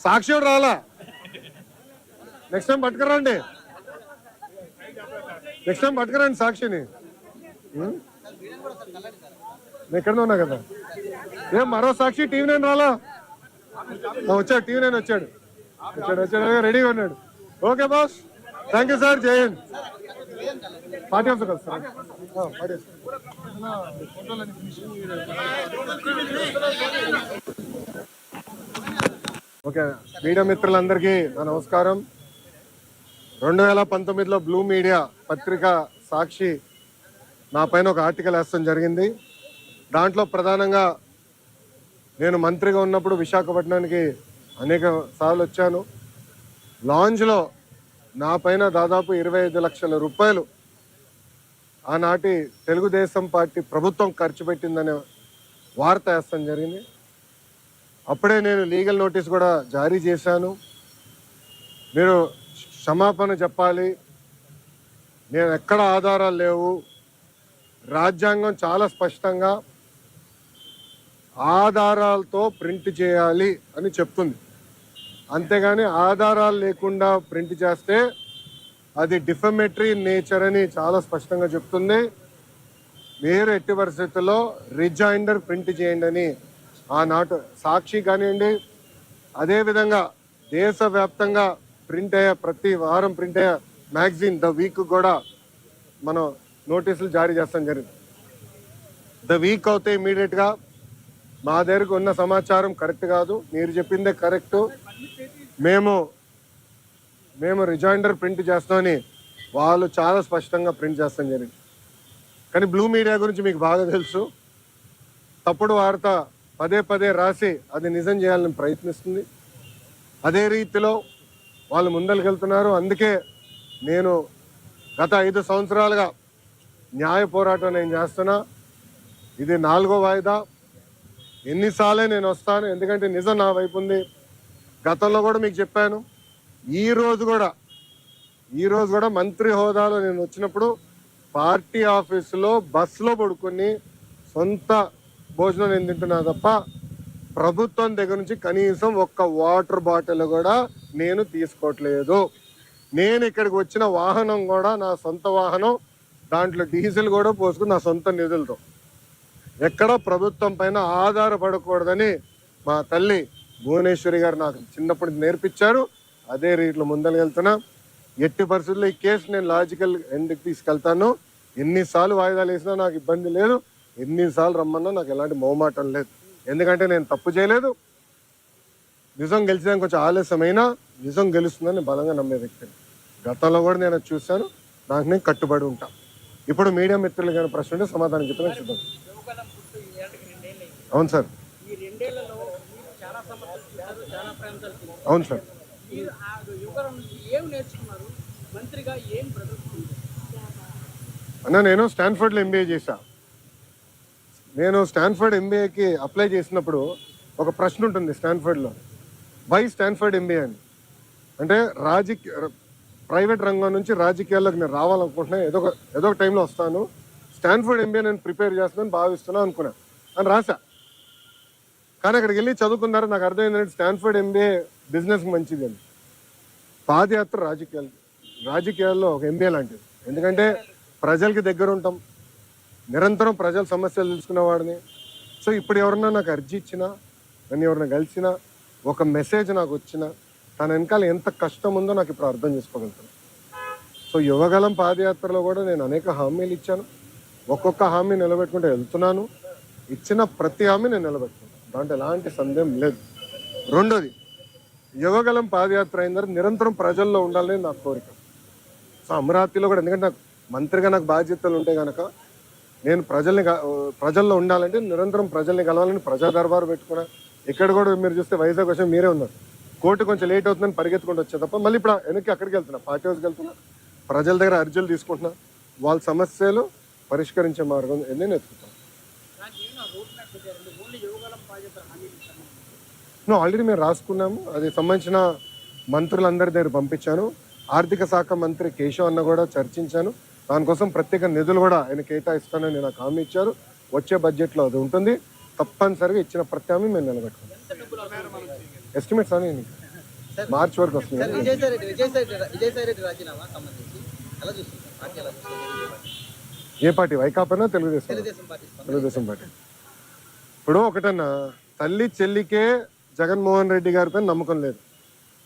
సాక్షి రాలా, next time పట్టుకురండి, next time పట్టుకురండి సాక్షిని. నేను ఎక్కడ ఉన్నా కదా, ఏం మరో సాక్షి టీవీ నైన్ రాలా? వచ్చాడు, టీవీ నైన్ వచ్చాడు, రెడీగా ఉన్నాడు. Okay boss, thank you sir, జై హింద్. పార్టీ ఆఫీస్ కదా సార్, ఓకే. మీడియా మిత్రులందరికీ నా నమస్కారం. 2019లో బ్లూ మీడియా పత్రిక సాక్షి నా పైన ఒక ఆర్టికల్ వేస్తాం జరిగింది. దాంట్లో ప్రధానంగా నేను మంత్రిగా ఉన్నప్పుడు విశాఖపట్నానికి అనేక సార్లు వచ్చాను. లాంజ్లో నా పైన దాదాపు 25 లక్షల రూపాయలు ఆనాటి తెలుగుదేశం పార్టీ ప్రభుత్వం ఖర్చు పెట్టిందనే వార్త వేస్తాం జరిగింది. అప్పుడే నేను లీగల్ నోటీస్ కూడా జారీ చేశాను. మీరు క్షమాపణ చెప్పాలి, నేను ఎక్కడ ఆధారాలు లేవు, రాజ్యాంగం చాలా స్పష్టంగా ఆధారాలతో ప్రింట్ చేయాలి అని చెప్తుంది. అంతేగాని ఆధారాలు లేకుండా ప్రింట్ చేస్తే అది డిఫమేటరీ నేచర్ అని చాలా స్పష్టంగా చెప్తుంది. మీరు ఎట్టి పరిస్థితుల్లో రిజైండర్ ప్రింట్ చేయండి అని ఆనాటి సాక్షి కానివ్వండి, అదేవిధంగా దేశవ్యాప్తంగా ప్రింట్ అయ్యే ప్రతి వారం ప్రింట్ అయ్యే మ్యాగజైన్ ద వీక్ కూడా మనం నోటీసులు జారీ చేస్తాం జరిగింది. ద వీక్ అవుతే ఇమీడియట్గా మా దగ్గరకు ఉన్న సమాచారం కరెక్ట్ కాదు, మీరు చెప్పిందే కరెక్టు, మేము రిజైండర్ ప్రింట్ చేస్తామని వాళ్ళు చాలా స్పష్టంగా ప్రింట్ చేస్తాం జరిగింది. కానీ బ్లూ మీడియా గురించి మీకు బాగా తెలుసు. తప్పుడు వార్త పదే పదే రాసి అది నిజం చేయాలని ప్రయత్నిస్తుంది. అదే రీతిలో వాళ్ళు ముందరికెళ్తున్నారు. అందుకే నేను గత 5 సంవత్సరాలుగా న్యాయ పోరాటం నేను చేస్తున్నా. ఇది 4వ వాయిదా. ఎన్నిసార్లే నేను వస్తాను, ఎందుకంటే నిజం నా వైపు ఉంది. గతంలో కూడా మీకు చెప్పాను. ఈ రోజు కూడా మంత్రి హోదాలో నేను వచ్చినప్పుడు పార్టీ ఆఫీసులో బస్సులో పడుకొని సొంత భోజనం నేను తింటున్నా తప్ప ప్రభుత్వం దగ్గర నుంచి కనీసం ఒక్క వాటర్ బాటిల్ కూడా నేను తీసుకోవట్లేదు. నేను ఇక్కడికి వచ్చిన వాహనం కూడా నా సొంత వాహనం, దాంట్లో డీజిల్ కూడా పోసుకుని నా సొంత నిధులతో, ఎక్కడ ప్రభుత్వం పైన ఆధారపడకూడదని మా తల్లి భువనేశ్వరి గారు నాకు చిన్నప్పటి నేర్పించారు. అదే రీతిలో ముందరకెళ్తున్నా. ఎట్టి పరిస్థితుల్లో ఈ కేసు నేను లాజికల్ ఎండ్కి తీసుకెళ్తాను. ఎన్నిసార్లు వాయిదాలు వేసినా నాకు ఇబ్బంది లేదు, ఎన్నిసార్లు రమ్మన్నా నాకు ఎలాంటి మొహమాటం లేదు. ఎందుకంటే నేను తప్పు చేయలేదు. నిజం గెలిచడానికి కొంచెం ఆలస్యమైనా నిజం గెలుస్తుందని బలంగా నమ్మే వ్యక్తిని. గతంలో కూడా నేను చూశాను, నాకు నేను కట్టుబడి ఉంటా. ఇప్పుడు మీడియా మిత్రులు కానీ ప్రశ్న ఉంటే సమాధానం చెప్పడానికి సిద్ధం. అవును సార్, అవును సార్. అన్న, నేను స్టాన్ఫర్డ్లో ఎంబీఏ చేశా. నేను స్టాన్ఫర్డ్ ఎంబీఏకి అప్లై చేసినప్పుడు ఒక ప్రశ్న ఉంటుంది స్టాన్ఫర్డ్లో, వై స్టాన్ఫర్డ్ ఎంబీఏ అని. అంటే ప్రైవేట్ రంగం నుంచి రాజకీయాల్లోకి నేను రావాలనుకుంటున్నాను, ఏదో ఒక టైంలో వస్తాను, స్టాన్ఫర్డ్ ఎంబీఏ నేను ప్రిపేర్ చేస్తున్నాను భావిస్తున్నాను అనుకున్నాను అని రాశా. కానీ అక్కడికి వెళ్ళి చదువుకున్నారు, నాకు అర్థమైందంటే స్టాన్ఫర్డ్ ఎంబీఏ బిజినెస్కి మంచిది అని. పాదయాత్ర రాజకీయాల్లో ఒక ఎంబీఏ లాంటిది. ఎందుకంటే ప్రజలకి దగ్గర ఉంటాం, నిరంతరం ప్రజల సమస్యలు తెలుసుకునేవాడిని. సో ఇప్పుడు ఎవరన్నా నాకు అర్జీ ఇచ్చినా, నన్ను ఎవరైనా కలిసినా, ఒక మెసేజ్ నాకు వచ్చినా, తన వెనకాల ఎంత కష్టం ఉందో నాకు ఇప్పుడు అర్థం చేసుకోగలుగుతాను. సో యువగలం పాదయాత్రలో కూడా నేను అనేక హామీలు ఇచ్చాను. ఒక్కొక్క హామీ నిలబెట్టుకుంటూ వెళ్తున్నాను. ఇచ్చిన ప్రతి హామీ నేను నిలబెట్టుకున్నాను, దాంట్లో ఎలాంటి సందేహం లేదు. రెండోది, యువగలం పాదయాత్ర అయిన తర్వాత నిరంతరం ప్రజల్లో ఉండాలని నా కోరిక. సో అమరావతిలో కూడా, ఎందుకంటే నాకు మంత్రిగా నాకు బాధ్యతలు ఉంటాయి కనుక నేను ప్రజల్లో ఉండాలంటే నిరంతరం ప్రజల్ని కలవాలని ప్రజా దర్బారు పెట్టుకున్నా. ఇక్కడ కూడా మీరు చూస్తే వైజాగ్ వచ్చి మీరే ఉన్నారు, కోర్టు కొంచెం లేట్ అవుతుందని పరిగెత్తుకుంటూ వచ్చే తప్ప మళ్ళీ ఇప్పుడు వెనక్కి అక్కడికి వెళ్తున్నా, పార్టీ హౌస్కి వెళ్తున్నా, ప్రజల దగ్గర అర్జీలు తీసుకుంటున్నా, వాళ్ళ సమస్యలు పరిష్కరించే మార్గం నేను ఎత్తుకుతాను. ఆల్రెడీ మేము రాసుకున్నాము, అది సంబంధించిన మంత్రులందరి దగ్గర పంపించాను. ఆర్థిక శాఖ మంత్రి కేశవ్ అన్న కూడా చర్చించాను. దానికోసం ప్రత్యేక నిధులు కూడా ఆయన కేటాయిస్తానని నాకు హామీ ఇచ్చారు. వచ్చే బడ్జెట్లో అది ఉంటుంది. తప్పనిసరిగా ఇచ్చిన ప్రతి హామీ మేము నిలబెట్టుకున్నాం. ఎస్టిమేట్స్ అని మార్చ్ వరకు వస్తుంది. విజయసాయి రెడ్డి రాజీనామా సంబంధించి ఎలా చూస్తున్నారు? పార్టీ ఎలా చూస్తుంది? ఏ పార్టీ? వైకాపానా తెలుగుదేశం? తెలుగుదేశం పార్టీ. ఇప్పుడు ఒకటన్నా, తల్లి చెల్లికే జగన్మోహన్ రెడ్డి గారిపై నమ్మకం లేదు,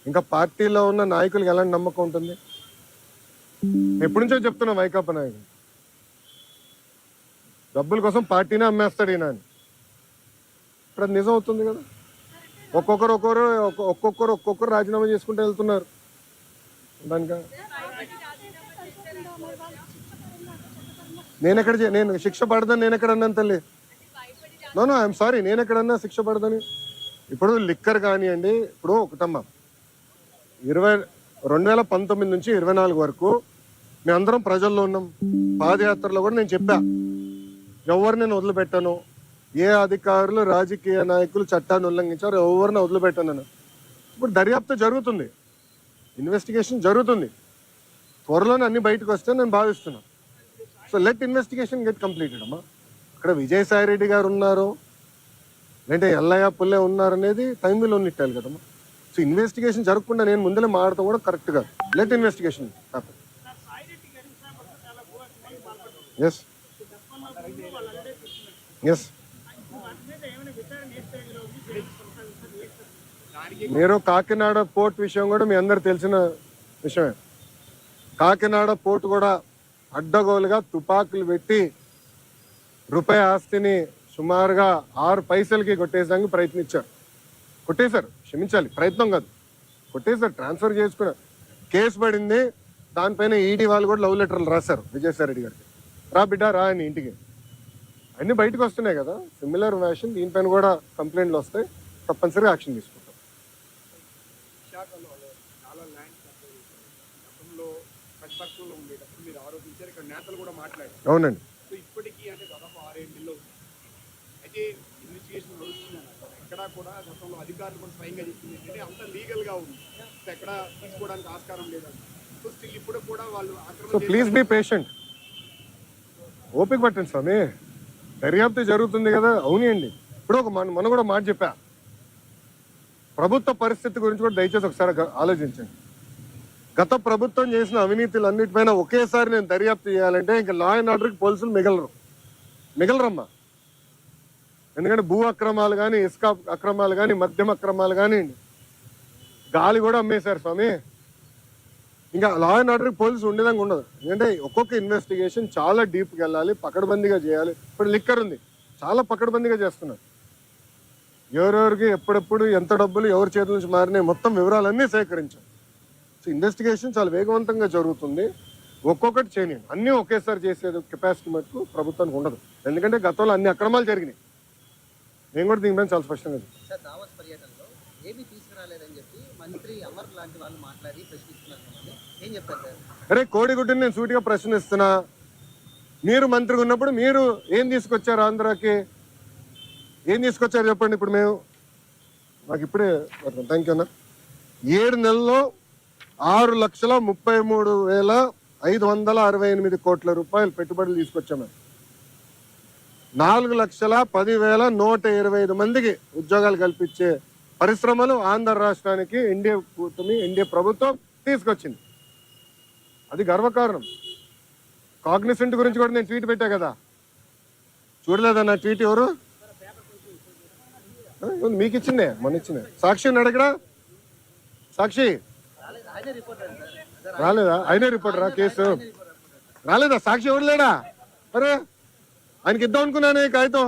ఇంకా పార్టీలో ఉన్న నాయకులకు ఎలాంటి నమ్మకం ఉంటుంది? ఎప్పటి నుంచో చెప్తున్నా వైకాపా నాయకులు డబ్బుల కోసం పార్టీనే అమ్మేస్తాడు ఈయన అని. ఇప్పుడు అది నిజం అవుతుంది కదా. ఒక్కొక్కరు రాజీనామా చేసుకుంటూ వెళ్తున్నారు. దానిక నేను శిక్ష పడదని నేను ఎక్కడ అన్నాను తల్లి? నో ఐఎమ్ సారీ, నేను ఎక్కడన్నా శిక్ష పడదని? ఇప్పుడు లిక్కర్ కానివ్వండి, ఇప్పుడు ఒకటమ్మా 2019 నుంచి 24 వరకు మేమందరం ప్రజల్లో ఉన్నాం. పాదయాత్రలో కూడా నేను చెప్పా, ఎవరు నేను వదిలిపెట్టాను, ఏ అధికారులు రాజకీయ నాయకులు చట్టాన్ని ఉల్లంఘించారు ఎవరిని వదిలిపెట్టాను. ఇప్పుడు దర్యాప్తు జరుగుతుంది, ఇన్వెస్టిగేషన్ జరుగుతుంది, త్వరలోనే అన్ని బయటకు వస్తే నేను భావిస్తున్నాను. So let investigation get completed అమ్మా. ఇక్కడ విజయసాయి రెడ్డి గారు ఉన్నారు లేదంటే ఎల్లయ్య పుల్లే ఉన్నారు అనేది టైం విల్ ఉన్నట్టాలి కదమ్మా. సో ఇన్వెస్టిగేషన్ జరగకుండా నేను ముందలే మాడతాం కూడా కరెక్ట్ కాదు. Let investigation happen. Yes yes మీరు కాకినాడ పోర్ట్ విషయం కూడా మీ అందరు తెలిసిన విషయమే. కాకినాడ పోర్ట్ కూడా అడ్డగోలుగా తుపాకులు పెట్టి రూపాయి ఆస్తిని సుమారుగా 6 పైసలకి కొట్టేసానికి ప్రయత్నించారు. కొట్టేశారు, క్షమించాలి, ప్రయత్నం కాదు, కొట్టేశారు, ట్రాన్స్ఫర్ చేసుకున్నారు. కేసు పడింది, దానిపైన ఈడీ వాళ్ళు కూడా లవ్ లెటర్లు రాశారు విజయసాయి రెడ్డి గారికి, రా బిడ్డ రా అని ఇంటికి. అన్నీ బయటకు వస్తున్నాయి కదా. సిమిలర్ వ్యాషన్ దీనిపైన కూడా కంప్లైంట్లు వస్తాయి, తప్పనిసరిగా యాక్షన్ తీసుకుంటాం. అవునండి. సో ప్లీజ్ బీ పేషెంట్, ఓపిక పట్టండి స్వామి, దర్యాప్తు జరుగుతుంది కదా. అవునండి. ఇప్పుడు మనం కూడా మాట చెప్పా, ప్రభుత్వ పరిస్థితి గురించి కూడా దయచేసి ఒకసారి ఆలోచించండి. గత ప్రభుత్వం చేసిన అవినీతులు అన్నిటిపైన ఒకేసారి నేను దర్యాప్తు చేయాలంటే ఇంకా లా అండ్ ఆర్డర్కి పోలీసులు మిగలరమ్మా. ఎందుకంటే భూ అక్రమాలు కానీ, ఇసుక అక్రమాలు కానీ, మద్యం అక్రమాలు కానీ, గాలి కూడా అమ్మేశారు స్వామి. ఇంకా లా అండ్ ఆర్డర్కి పోలీసులు ఉండేదాకా ఉండదు. ఎందుకంటే ఒక్కొక్క ఇన్వెస్టిగేషన్ చాలా డీప్కి వెళ్ళాలి, పకడ్బందీగా చేయాలి. ఇప్పుడు లిక్కర్ ఉంది, చాలా పకడ్బందీగా చేస్తున్నారు. ఎవరెవరికి ఎప్పుడెప్పుడు ఎంత డబ్బులు ఎవరి చేతుల నుంచి మారినాయి మొత్తం వివరాలన్నీ సేకరించాం. సో ఇన్వెస్టిగేషన్ చాలా వేగవంతంగా జరుగుతుంది. ఒక్కొక్కటి చేయనియండి, అన్నీ ఒకేసారి చేసేది కెపాసిటీ మటుకు ప్రభుత్వానికి ఉండదు. ఎందుకంటే గతంలో అన్ని అక్రమాలు జరిగినాయి. నేను కూడా దీనిపైన చాలా స్పష్టంగా అరే కోడిగుడ్డుని నేను సూటిగా ప్రశ్నిస్తున్నా. మీరు మంత్రిగా ఉన్నప్పుడు మీరు ఏం తీసుకొచ్చారు ఆంధ్రాకి? ఏం తీసుకొచ్చారు చెప్పండి. ఇప్పుడు మేము మాకు ఇప్పుడే థ్యాంక్ యూ అన్న 7 నెలల్లో 6,33,568 కోట్ల రూపాయలు పెట్టుబడులు తీసుకొచ్చాము. 4,10,125 మందికి ఉద్యోగాలు కల్పించే పరిశ్రమలు ఆంధ్ర రాష్ట్రానికి ఎన్డీఏ ప్రభుత్వం తీసుకొచ్చింది. అది గర్వకారణం. కాగ్నిసెంట్ గురించి కూడా నేను ట్వీట్ పెట్టా కదా, చూడలేదా నా ట్వీట్? ఎవరు మీకు ఇచ్చిందే, మొన్న ఇచ్చిందే. సాక్షి ఉన్నాడు ఇక్కడ, సాక్షి రాలేదా? ఆయనే రిపోర్టరా? కేసు రాలేదా? సాక్షి ఎవరు లేడా? అరే ఆయనకి ఇద్దాం అనుకున్నానే కాగితం.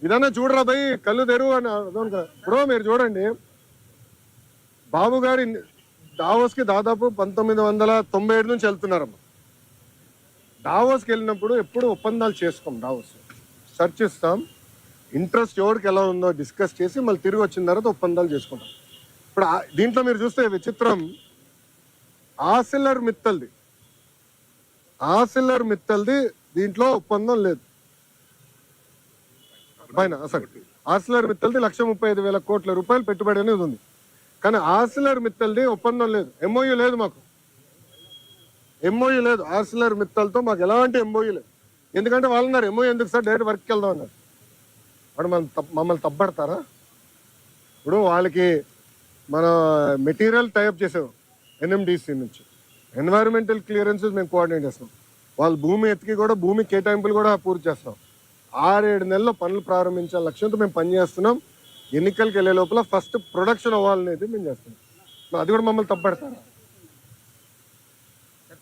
ఇదన్నా చూడరా భయ్, కళ్ళు తెరువు అని అనుకున్నా. ఇప్పుడు మీరు చూడండి, బాబు గారి డావోస్కి దాదాపు 1997 నుంచి వెళ్తున్నారమ్మా. డావోస్కి వెళ్ళినప్పుడు ఎప్పుడు ఒప్పందాలు చేసుకోం. డావోస్ చర్చిస్తాం, ఇంట్రెస్ట్ ఎవరికి ఎలా ఉందో డిస్కస్ చేసి మళ్ళీ తిరిగి వచ్చిన తర్వాత ఒప్పందాలు చేసుకుంటాం. ఇప్పుడు దీంట్లో మీరు చూస్తే విచిత్రం, ఆసిల్లర్ మిత్తల్ది దీంట్లో ఒప్పందం లేదు. పైన అసలు ఆసిల్లర్ మిత్తల్ది 1,35,000 కోట్ల రూపాయలు పెట్టుబడి అనేది ఉంది. కానీ ఆసిల్లర్ మిత్తల్ది ఒప్పందం లేదు, ఎంఓయూ లేదు. మాకు ఎంఓయూ లేదు ఆసిల్లర్ మిత్తల్తో, మాకు ఎలాంటి ఎంఓయూ లేదు. ఎందుకంటే వాళ్ళు అన్నారు ఎంఓయూ ఎందుకు సార్, డైరెక్ట్ వర్క్కి వెళ్దాం అన్నారు. వాడు మమ్మల్ని తప్పడతారా? ఇప్పుడు వాళ్ళకి మన మెటీరియల్ టైప్ చేసాం ఎన్ఎండిసి నుంచి, ఎన్వైరన్మెంటల్ క్లియరెన్సెస్ మేము కోఆర్డినేట్ చేస్తాం, వాళ్ళ భూమి ఎత్తికి కూడా భూమి కేటాయింపులు కూడా పూర్తి చేస్తాం. 6-7 నెలల్లో పనులు ప్రారంభించాల లక్ష్యంతో మేము పనిచేస్తున్నాం. ఎన్నికలకి వెళ్ళే లోపల ఫస్ట్ ప్రొడక్షన్ అవ్వాలనేది మేము చేస్తున్నాం. అది కూడా మమ్మల్ని తప్పడతారు.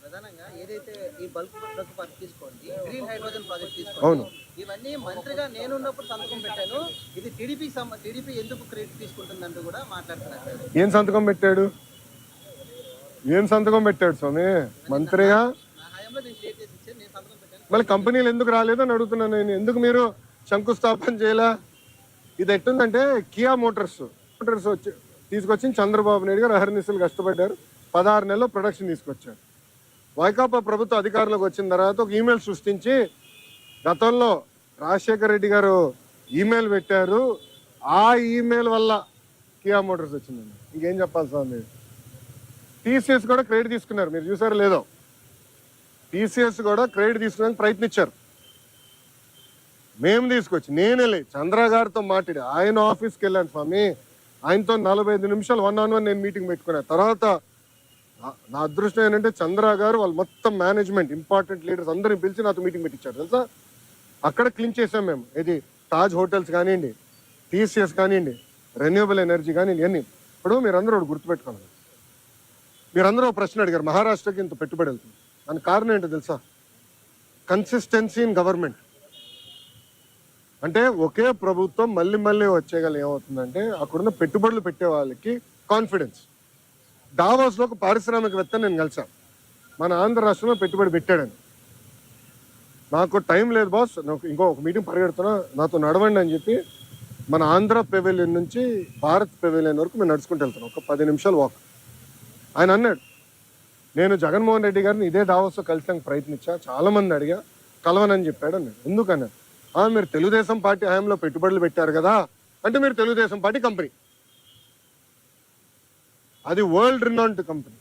ప్రధానంగా ఏదైతే ఈ బల్క్ డ్రగ్ పార్క్ తీసుకోండి, గ్రీన్ హైడ్రోజన్ ప్రాజెక్ట్ అవును. తీసుకోండి, ఇవన్నీ మంత్రిగా నేనున్నప్పుడు సంతకం పెట్టాను. ఇది టీడీపీ ఎందుకు క్రెడిట్ తీసుకుంటుందంటూ కూడా మాట్లాడుతున్నారు సార్. ఏం సంతకం పెట్టాడు స్వామి మంత్రిగా? నా హయాంలో నేను షేర్ చేసి ఇచ్చాను, నేను సంతకం పెట్టాను. మళ్ళీ కంపెనీలు ఎందుకు రాలేదని అడుగుతున్నాను నేను. ఎందుకు మీరు శంకుస్థాపన చేయలే? ఇది ఎట్టుందంటే కియా మోటార్స్ వచ్చి తీసుకొచ్చి చంద్రబాబు నాయుడు గారు అహర్నిశలు కష్టపడ్డారు. 16 నెలల్లో ప్రొడక్షన్ తీసుకొచ్చారు. వైకాపా ప్రభుత్వ అధికారంలోకి వచ్చిన తర్వాత ఒక ఈమెయిల్ సృష్టించి, గతంలో రాజశేఖర రెడ్డి గారు ఈమెయిల్ పెట్టారు, ఆ ఈమెయిల్ వల్ల కియా మోటార్స్ వచ్చిందండి. ఇంకేం చెప్పాలి స్వామి? టీసీఎస్ కూడా క్రెడిట్ తీసుకున్నారు, మీరు చూసారో లేదో. టీసీఎస్ కూడా క్రెడిట్ తీసుకోవడానికి ప్రయత్నించారు. మేము తీసుకొచ్చి నేనే చంద్ర గారితో మాట్లాడి ఆయన ఆఫీస్కి వెళ్ళాను స్వామి. ఆయనతో 45 నిమిషాలు 1-on-1 నేను మీటింగ్ పెట్టుకున్నాను. తర్వాత నా అదృష్టం ఏంటంటే చంద్ర గారు వాళ్ళు మొత్తం మేనేజ్మెంట్ ఇంపార్టెంట్ లీడర్స్ అందరిని పిలిచి నాతో మీటింగ్ పెట్టించారు తెలుసా. అక్కడ క్లీన్ చేసాం మేము. ఇది తాజ్ హోటల్స్ కానివ్వండి, టీసీఎస్ కానివ్వండి, రెన్యూవబుల్ ఎనర్జీ కానివ్వండి, అన్నీ. ఇప్పుడు మీరందరూ ఒకటి గుర్తుపెట్టుకోవాలి. మీరందరూ ఒక ప్రశ్న అడిగారు, మహారాష్ట్రకి ఇంత పెట్టుబడి వెళ్తుంది దానికి కారణం ఏంటో తెలుసా? Consistency in government. అంటే ఒకే ప్రభుత్వం మళ్ళీ మళ్ళీ వచ్చేగల ఏమవుతుందంటే అక్కడున్న పెట్టుబడులు పెట్టే వాళ్ళకి కాన్ఫిడెన్స్. దావాస్లో ఒక పారిశ్రామికవేత్త నేను కలిసాను, మన ఆంధ్ర రాష్ట్రంలో పెట్టుబడి పెట్టాడని. నాకు టైం లేదు బాస్, నాకు ఇంకొక మీటింగ్ పరిగెడుతున్నా, నాతో నడవండి అని చెప్పి మన ఆంధ్ర పెవిలియన్ నుంచి భారత్ పెవిలియన్ వరకు మేము నడుచుకుంటూ వెళ్తున్నాం, ఒక 10 నిమిషాలు వాక్. ఆయన అన్నాడు, నేను జగన్మోహన్ రెడ్డి గారిని ఇదే దావాస్లో కలిసానికి ప్రయత్నించా, చాలా మంది అడిగా, కలవనని చెప్పాడు అన్నాడు. ఎందుకన్నాడు? మీరు తెలుగుదేశం పార్టీ హయాంలో పెట్టుబడులు పెట్టారు కదా అంటే, మీరు తెలుగుదేశం పార్టీ కంపెనీ, అది వరల్డ్ రినౌండ్ కంపెనీ.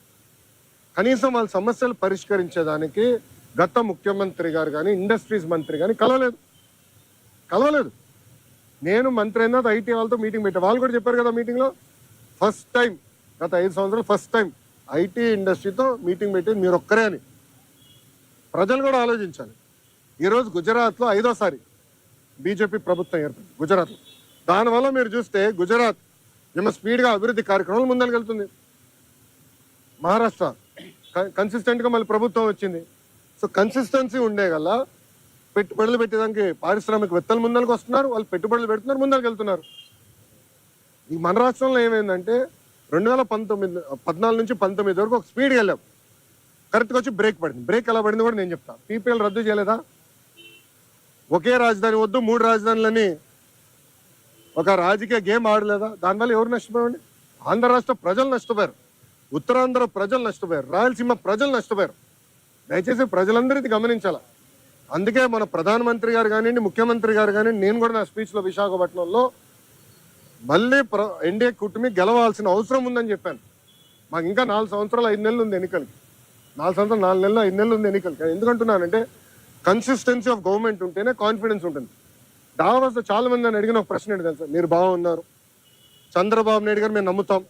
కనీసం వాళ్ళ సమస్యలు పరిష్కరించేదానికి గత ముఖ్యమంత్రి గారు కానీ ఇండస్ట్రీస్ మంత్రి కానీ కలవలేదు. నేను మంత్రి అయినా ఐటీ వాళ్ళతో మీటింగ్ పెట్టా, వాళ్ళు కూడా చెప్పారు కదా మీటింగ్లో. ఫస్ట్ టైం గత 5 సంవత్సరాలు ఫస్ట్ టైం ఐటీ ఇండస్ట్రీతో మీటింగ్ పెట్టేది మీరు ఒక్కరే అని. ప్రజలు కూడా ఆలోచించాలి. ఈరోజు గుజరాత్లో 5వ బీజేపీ ప్రభుత్వం ఏర్పడింది గుజరాత్లో. దానివల్ల మీరు చూస్తే గుజరాత్ ఏమో స్పీడ్గా అభివృద్ధి కార్యక్రమాలు ముందరికెళ్తుంది. మహారాష్ట్ర కన్సిస్టెంట్గా మళ్ళీ ప్రభుత్వం వచ్చింది. సో కన్సిస్టెన్సీ ఉండే గల పెట్టుబడులు పెట్టేదానికి పారిశ్రామికవేత్తలు ముందరికి వస్తున్నారు, వాళ్ళు పెట్టుబడులు పెడుతున్నారు, ముందరికి వెళ్తున్నారు. ఈ మన రాష్ట్రంలో ఏమైందంటే 2014 నుంచి 19 వరకు ఒక స్పీడ్గా వెళ్ళాం, కరెక్ట్గా వచ్చి బ్రేక్ పడింది. బ్రేక్ ఎలా పడింది కూడా నేను చెప్తాను. పీపీఎల్ రద్దు చేయలేదా? ఒకే రాజధాని వద్దు 3 రాజధానులని ఒక రాజకీయ గేమ్ ఆడలేదా? దానివల్ల ఎవరు నష్టపోయారండి? ఆంధ్ర రాష్ట్ర ప్రజలు నష్టపోయారు, ఉత్తరాంధ్ర ప్రజలు నష్టపోయారు, రాయలసీమ ప్రజలు నష్టపోయారు. దయచేసి ప్రజలందరిది గమనించాల. అందుకే మన ప్రధానమంత్రి గారు కానివ్వండి, ముఖ్యమంత్రి గారు కానివ్వండి, నేను కూడా నా స్పీచ్లో విశాఖపట్నంలో మళ్ళీ ఎన్డీఏ కూటమి గెలవాల్సిన అవసరం ఉందని చెప్పాను. మాకు ఇంకా 4 సంవత్సరాలు 5 నెలలు ఉంది ఎన్నికలకి. 4 సంవత్సరాలు 4 నెలలు 5 నెలలు ఉంది ఎన్నికలకి. ఎందుకంటున్నానంటే కన్సిస్టెన్సీ ఆఫ్ గవర్నమెంట్ ఉంటేనే కాన్ఫిడెన్స్ ఉంటుంది. దావాస్లో చాలా మంది నన్ను అడిగిన ఒక ప్రశ్న ఏంటి తెలుసా? మీరు బాగున్నారు, చంద్రబాబు నాయుడు గారు మేము నమ్ముతాం,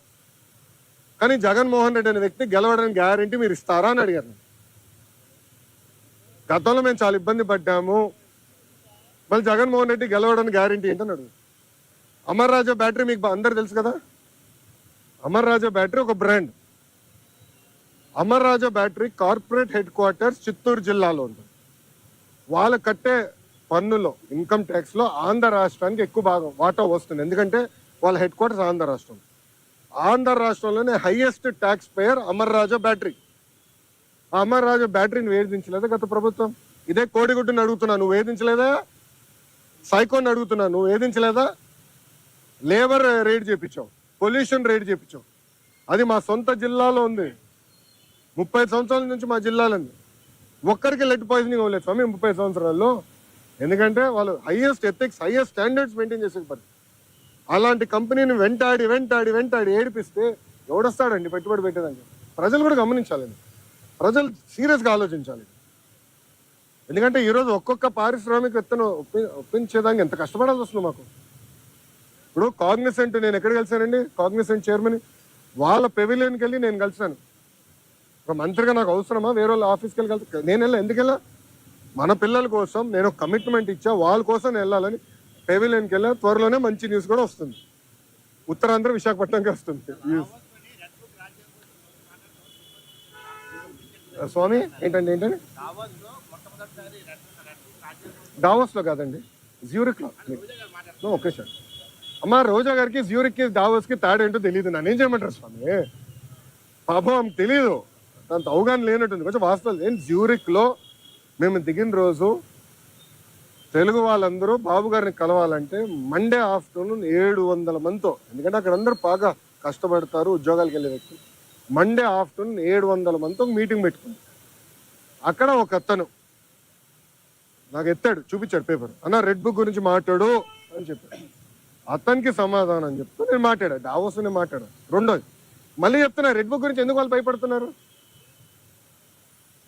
కానీ జగన్మోహన్ రెడ్డి అనే వ్యక్తి గెలవడానికి గ్యారంటీ మీరు ఇస్తారా అని అడిగారు. గతంలో మేము చాలా ఇబ్బంది పడ్డాము, మళ్ళీ జగన్మోహన్ రెడ్డి గెలవడానికి గ్యారంటీ ఏంటని అడుగు. అమర్ రాజా బ్యాటరీ మీకు అందరు తెలుసు కదా. అమర్ రాజా బ్యాటరీ ఒక brand. Amara Raja battery corporate headquarters Chittoor జిల్లాలో ఉంటుంది. వాళ్ళు కట్టే పన్నులో ఇన్కమ్ ట్యాక్స్లో ఆంధ్ర రాష్ట్రానికి ఎక్కువ భాగం వాటా వస్తుంది. ఎందుకంటే వాళ్ళ హెడ్ క్వార్టర్స్ ఆంధ్ర రాష్ట్రం. ఆంధ్ర రాష్ట్రంలోనే highest tax payer Amar Raja battery. ఆ అమర్ రాజా బ్యాటరీని వేధించలేదా గత ప్రభుత్వం? ఇదే కోడిగుడ్డుని అడుగుతున్నా, నువ్వు వేధించలేదా? సైకోని అడుగుతున్నా, నువ్వు వేధించలేదా? లేబర్ రేట్ చేయించావు, పొల్యూషన్ రేట్ చేయించావు. అది మా సొంత జిల్లాలో ఉంది. 30 సంవత్సరాల నుంచి మా జిల్లాలో ఉంది. ఒక్కరికి లెడ్ పాయిజనింగ్ అవ్వలేదు స్వామి 30 సంవత్సరాల్లో. ఎందుకంటే వాళ్ళు highest ethics, highest standards maintain చేసే పని. అలాంటి కంపెనీని వెంటాడి ఏడిపిస్తే ఎవడొస్తాడండి పెట్టుబడి పెట్టేదానికి? ప్రజలు కూడా గమనించాలండి, ప్రజలు సీరియస్గా ఆలోచించాలి. ఎందుకంటే ఈరోజు ఒక్కొక్క పారిశ్రామికవేత్తను ఒప్పించేదానికి ఎంత కష్టపడాల్సి వస్తుంది మాకు. ఇప్పుడు కాగ్నిసెంట్ నేను ఎక్కడ కలిసానండి, కాగ్నిసెంట్ చైర్మన్ వాళ్ళ పెవిలియన్కి వెళ్ళి నేను కలిసాను. ఒక మంత్రిగా నాకు అవసరమా వేరే వాళ్ళ ఆఫీస్కి వెళ్ళి కలిసి? నేను వెళ్ళా, ఎందుకెళ్ళా? మన పిల్లల కోసం నేను కమిట్మెంట్ ఇచ్చా, వాళ్ళ కోసం నేను వెళ్ళాలని పెవిలియన్కి వెళ్ళా. త్వరలోనే మంచి న్యూస్ కూడా వస్తుంది, ఉత్తరాంధ్ర విశాఖపట్నంకి వస్తుంది న్యూస్. స్వామి ఏంటండి దావోస్లో కాదండి, జ్యూరిక్లో. Okay sir. అమ్మ రోజా గారికి జ్యూరిక్కి దావోస్కి తేడా ఏంటో తెలియదు, నన్ను ఏం చేయమంటారు స్వామి? పాపం ఆమెకు తెలియదు, అంత అవగాహన లేనట్టుంది. కొంచెం వాస్తవాలు ఏంటి, జ్యూరిక్లో మేము దిగిన రోజు తెలుగు వాళ్ళందరూ బాబు గారిని కలవాలంటే మండే ఆఫ్టర్నూన్ 700 మందితో, ఎందుకంటే అక్కడ అందరూ బాగా కష్టపడతారు ఉద్యోగాలకు వెళ్ళే వ్యక్తులు. మండే ఆఫ్టర్నూన్ 700 మందితో మీటింగ్ పెట్టుకుంది. అక్కడ ఒక అతను నాకు ఎత్తాడు, చూపించాడు పేపర్, అన్న రెడ్ బుక్ గురించి మాట్లాడు అని చెప్పాడు. అతనికి సమాధానం చెప్తూ నేను మాట్లాడా, డావోస్ నేను మాట్లాడా. రెండోది మళ్ళీ చెప్తున్నా, రెడ్ బుక్ గురించి ఎందుకు వాళ్ళు భయపడుతున్నారు?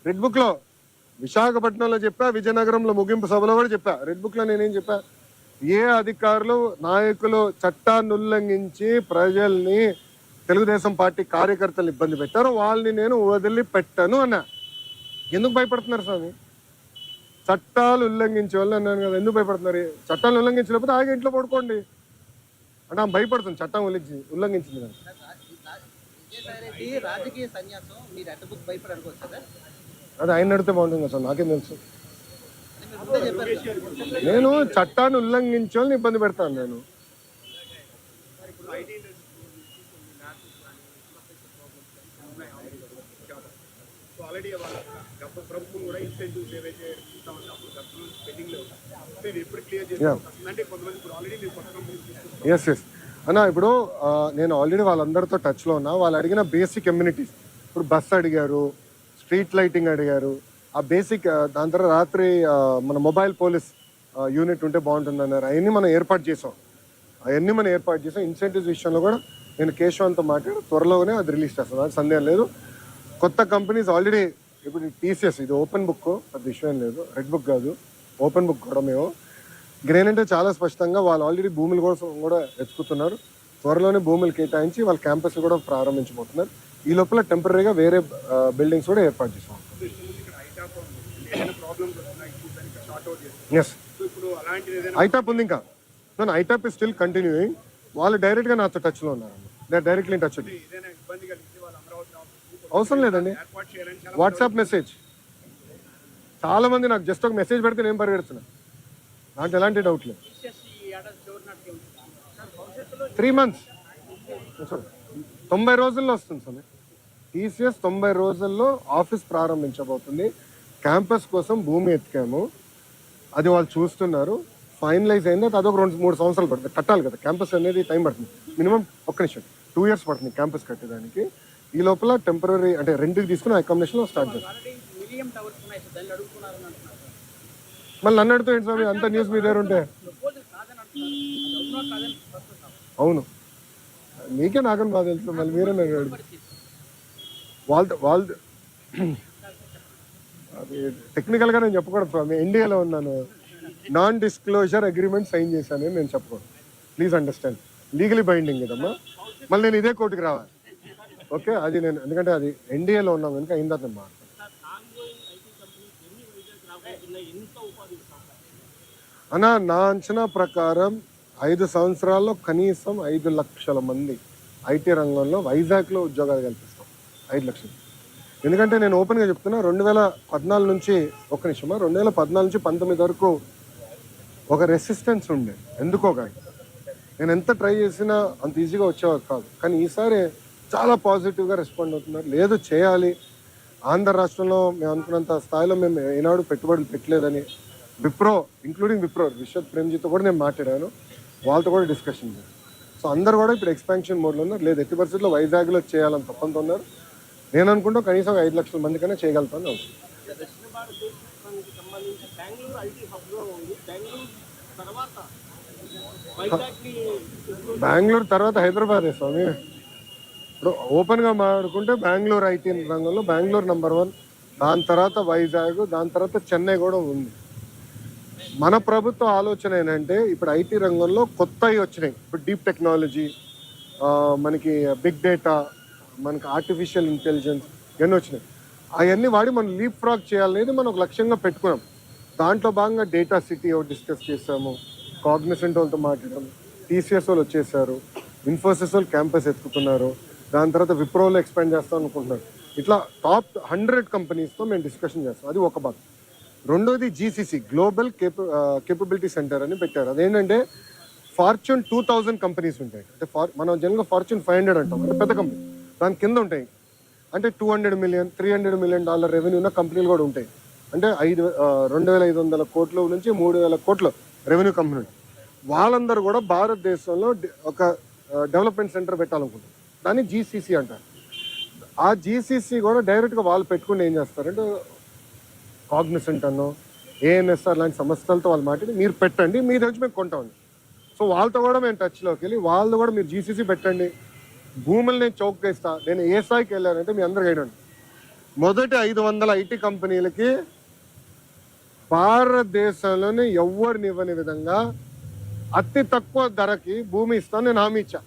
రెడ్ బుక్ లో విశాఖపట్నంలో చెప్పా, విజయనగరంలో ముగింపు సభలో కూడా చెప్పా. రెడ్ బుక్ లో నేనేం చెప్పా, ఏ అధికారులు నాయకులు చట్టాన్ని ఉల్లంఘించి ప్రజల్ని తెలుగుదేశం పార్టీ కార్యకర్తలు ఇబ్బంది పెట్టారో వాళ్ళని నేను వదిలిపెట్టను అన్నా. ఎందుకు భయపడుతున్నారు స్వామి? చట్టాలు ఉల్లంఘించే వాళ్ళు అన్నాను కదా, ఎందుకు భయపడుతున్నారు? చట్టాలు ఉల్లంఘించలేకపోతే ఆగి ఇంట్లో పడుకోండి అంటే ఆమె భయపడుతుంది, చట్టం ఉల్లంఘించింది కదా. విజయసాయిరెడ్డి రాజకీయ సన్యాసం, మీరు రెడ్ బుక్ భయపడి అనుకోవచ్చు కదా? అది ఆయన నడితే బాగుంటుంది కదా సార్, నాకేం తెలుసు. మీరు ముందే చెప్పారు. నేను చట్టాన్ని ఉల్లంఘించే వాళ్ళని ఇబ్బంది పెడతాను నేను. ఎస్ ఎస్ అన్న, ఇప్పుడు నేను ఆల్రెడీ వాళ్ళందరితో టచ్లో ఉన్నా. వాళ్ళు అడిగిన బేసిక్ కమ్యూనిటీస్, ఇప్పుడు బస్ అడిగారు, స్ట్రీట్ లైటింగ్ అడిగారు, ఆ బేసిక్. దాని తర్వాత రాత్రి మన మొబైల్ పోలీస్ యూనిట్ ఉంటే బాగుంటుంది అన్నారు. అవన్నీ మనం ఏర్పాటు చేసాం. ఇన్సెంటివ్స్ విషయంలో కూడా నేను కేశవంతో మాట్లాడి త్వరలోనే అది రిలీజ్ చేస్తాను, అది సందేహం లేదు. కొత్త కంపెనీస్ ఆల్రెడీ, ఇప్పుడు టీసీఎస్ ఇది ఓపెన్ బుక్, అది విషయం లేదు, రెడ్ బుక్ కాదు, ఓపెన్ బుక్ కూడా మేము. గ్రేనంటే చాలా స్పష్టంగా వాళ్ళు ఆల్రెడీ భూముల కోసం కూడా ఎత్తుకుతున్నారు. త్వరలోనే భూములు కేటాయించి వాళ్ళ క్యాంపస్ కూడా ప్రారంభించబోతున్నారు. ఈ లోపల టెంపరీగా వేరే బిల్డింగ్స్ కూడా ఏర్పాటు చేసాం. ఎస్, ఐటాప్ ఉంది ఇంకా. ఐటాప్ ఇస్ స్టిల్ కంటిన్యూయింగ్. వాళ్ళు డైరెక్ట్గా నాతో టచ్లో ఉన్నారు, దే డైరెక్ట్లీ ఇన్ టచ్. అవసరం లేదండి, వాట్సాప్ మెసేజ్. చాలా మంది నాకు జస్ట్ ఒక మెసేజ్ పెడితే నేను పరిగెడుతున్నా, నాకు ఎలాంటి డౌట్ లేదు. 3 months 90 రోజుల్లో వస్తుంది సార్. టీసీఎస్ 90 రోజుల్లో ఆఫీస్ ప్రారంభించబోతుంది. క్యాంపస్ కోసం భూమి ఎత్తికాము, అది వాళ్ళు చూస్తున్నారు. ఫైనలైజ్ అయింది, అదొక 2-3 సంవత్సరాలు పడుతుంది. కట్టాలి కదా, క్యాంపస్ అనేది టైం పడుతుంది. మినిమం 2 years పడుతుంది క్యాంపస్ కట్టేదానికి. ఈ లోపల టెంపరీ అంటే రెంట్కి తీసుకుని అకామిడేషన్లో స్టార్ట్ చేస్తాం. మళ్ళీ నన్ను అడుగుతూ ఏంటి స్వామి, అంత న్యూస్ మీ దగ్గర ఉంటే? అవును, మీకే నాకని బాగా తెలుసు, మళ్ళీ మీరే నాకు అడుగు. వాళ్ళ అది టెక్నికల్గా నేను చెప్పకూడదు స్వామి, ఇండియాలో ఉన్నాను, నాన్ డిస్క్లోజర్ అగ్రిమెంట్ సైన్ చేశాను నేను చెప్పకూడదు. ప్లీజ్ అండర్స్టాండ్, లీగలీ బైండింగ్ కదమ్మా. మళ్ళీ నేను ఇదే కోర్టుకి రావాలి. ఓకే, అది నేను ఎందుకంటే అది ఎన్డీఏలో ఉన్నాం కనుక అయిందా నేను అన్న. నా అంచనా ప్రకారం 5 సంవత్సరాల్లో కనీసం 5 లక్షల మంది ఐటీ రంగంలో వైజాగ్లో ఉద్యోగాలు కల్పిస్తాం. 5 లక్షలు. ఎందుకంటే నేను ఓపెన్గా చెప్తున్నా, 2014 నుంచి 2014 నుంచి 19 వరకు ఒక రెసిస్టెన్స్ ఉండే, ఎందుకో కానీ నేను ఎంత ట్రై చేసినా అంత ఈజీగా వచ్చేవారు కాదు. కానీ ఈసారి చాలా పాజిటివ్గా రెస్పాండ్ అవుతున్నారు. లేదు చేయాలి, ఆంధ్ర రాష్ట్రంలో మేము అనుకున్నంత స్థాయిలో మేము ఏనాడు పెట్టుబడులు పెట్టలేదని విప్రో, ఇంక్లూడింగ్ విప్రో విశ్వత్ ప్రేమ్జీతో కూడా నేను మాట్లాడాను, వాళ్ళతో కూడా డిస్కషన్ చేశాను. సో అందరు కూడా ఇప్పుడు ఎక్స్పాన్షన్ మోడ్లో ఉన్నారు. లేదు ఎట్టి పరిస్థితుల్లో వైజాగ్లో చేయాలని తప్పంతో ఉన్నారు. నేను అనుకుంటా కనీసం 5 లక్షల మందికైనా చేయగలుగుతాను అవుతుంది. బెంగళూరు తర్వాత హైదరాబాదే స్వామి. ఇప్పుడు ఓపెన్గా మాట్లాడుకుంటే బెంగళూరు ఐటీ రంగంలో బెంగళూరు నెంబర్ 1, దాని తర్వాత వైజాగ్, దాని తర్వాత చెన్నై కూడా ఉంది. మన ప్రభుత్వ ఆలోచన ఏంటంటే ఇప్పుడు ఐటీ రంగంలో కొత్తవి వచ్చినాయి. ఇప్పుడు డీప్ టెక్నాలజీ, మనకి బిగ్ డేటా, మనకి ఆర్టిఫిషియల్ ఇంటెలిజెన్స్ ఇవన్నీ వచ్చినాయి. అవన్నీ వాడి మనం లీప్ ఫ్రాగ్ చేయాలనేది మనం ఒక లక్ష్యంగా పెట్టుకున్నాం. దాంట్లో భాగంగా డేటా సిటీ ఒకటి డిస్కస్ చేసాము, కాగ్నిసెంట్ వాళ్ళతో మాట్లాడాము, టీసీఎస్ వాళ్ళు వచ్చేసారు, ఇన్ఫోసిస్ వాళ్ళు క్యాంపస్ ఎత్తుకుతున్నారు, దాని తర్వాత విప్రోలో ఎక్స్పాండ్ చేస్తాం అనుకుంటున్నారు. ఇట్లా టాప్ 100 కంపెనీస్తో మేము డిస్కషన్ చేస్తాం. అది ఒక భాగం. రెండోది జీసీసీ, గ్లోబల్ కేపబిలిటీ సెంటర్ అని పెట్టారు. అదేంటంటే ఫార్చ్యూన్ 2000 కంపెనీస్ ఉంటాయి. అంటే మనం జనరల్గా ఫార్చ్యూన్ 500 అంటాం, అంటే పెద్ద కంపెనీ. దాని కింద ఉంటాయి అంటే $200 million, $300 million రెవెన్యూ ఉన్న కంపెనీలు కూడా ఉంటాయి. అంటే 2,500 కోట్ల నుంచి 3,000 కోట్ల రెవెన్యూ కంపెనీ. వాళ్ళందరూ కూడా భారతదేశంలో ఒక డెవలప్మెంట్ సెంటర్ పెట్టాలనుకుంటారు. దాన్ని జీసీసీ అంటారు. ఆ జీసీసీ కూడా డైరెక్ట్గా వాళ్ళు పెట్టుకుని ఏం చేస్తారంటే కాగ్నిసెంట్ అన్నో ఏఎన్ఎస్ఆర్ లాంటి సంస్థలతో వాళ్ళు మాట్లాడి మీరు పెట్టండి, మీ దగ్గర మేము కొంటామండి. సో వాళ్ళతో కూడా మేము టచ్లోకి వెళ్ళి వాళ్ళు కూడా మీరు జీసీసీ పెట్టండి, భూములు నేను చౌకగా ఇస్తా. నేను ఏ స్థాయికి వెళ్ళానంటే మీ అందరికి అయినండి, మొదటి 500 ఐటీ కంపెనీలకి భారతదేశంలోనే ఎవరిని ఇవ్వని విధంగా అతి తక్కువ ధరకి భూమి ఇస్తాను నేను హామీ ఇచ్చా.